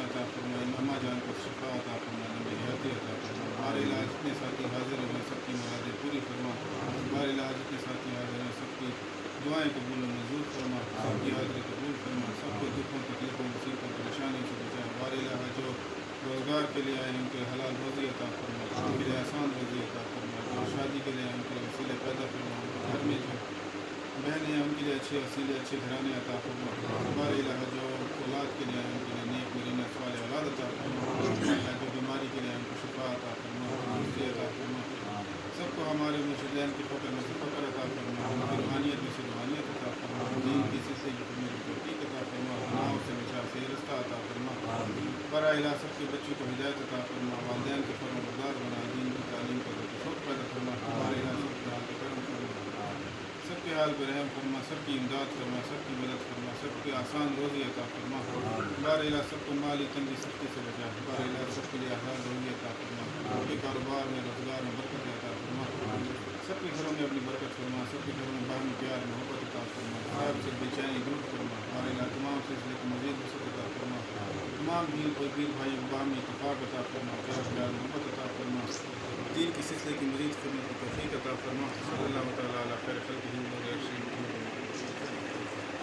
عطا فرما، اما جان کو شفا عطا فرما، لمبی حیاتی عطا فرما، ہمارے علاج جتنے ساتھی حاضر ہیں سب کی مرادیں پوری فرما، ہمارے علاج جتنے ساتھی حاضر ہیں سب کی دعائیں قبول و منظور فرما، سب کی حاضری قبول فرما، سب کو دکھوں تکلیفوں مصیبتوں پریشانیوں سے بچائے، ہمارے علاج جو روزگار کے لیے آئے ان کے حلال روزی عطا فرما، ان کے لیے آسان روزی عطا فرما، جو شادی کے لیے آئے ان کے لیے وسیلے پیدا فرما، گھر میں جو بہنیں ہیں ان کے لیے اچھے وسیلے اچھے گھرانے عطا فرما، ہمارے علاوہ جو اولاد کے لیے آئے ان کے لیے نیک مرینہ صالح اولاد عطا فرما، جو بیماری کے لیے آئے ان کو شفا عطا فرما، تندرستی عطا فرما، سب کو ہمارے مرشدین کی فقر میں سے فقر عطا فرما، ان کی روحانیت میں سے روحانیت عطا فرما، دین کی سلسلے کی خدمت کی توفیق عطا فرما، گناہوں سے بچا سے رستہ عطا فرما، برا الہ سب کے بچوں کو ہدایت عطا فرما، والدین کے فرما بردار بنا، دین کی تعلیم کا شوق پیدا فرما، ہمارے الہ سب کے حال پہ کرم فرما، سب کے حال پہ رحم فرما، سب کی امداد فرما، سب کی مدد فرما، سب کے آسان روزی عطا فرما، ہمارے الہ سب کو مالی تنگی سختی سے بچا، ہمارے الہ سب کے لیے آزاد روزی عطا فرما، سب کے کاروبار میں روزگار میں برکت عطا فرما، سب کے گھروں میں اپنی برکت فرما، سب کے گھروں میں باہمی پیار محبت عطا فرما، صاحب سے بے چینی دور فرما، ہمارے الہ تمام سلسلے کو مزید وسعت عطا فرما، تمام پیر بھائیوں کو باہمی اتفاق عطا فرما، پیار محبت عطا فرما، دین کی سلسلے کی مزید خدمت کی توفیق عطا فرما، صلی اللہ تعالیٰ علی خیر خلقہ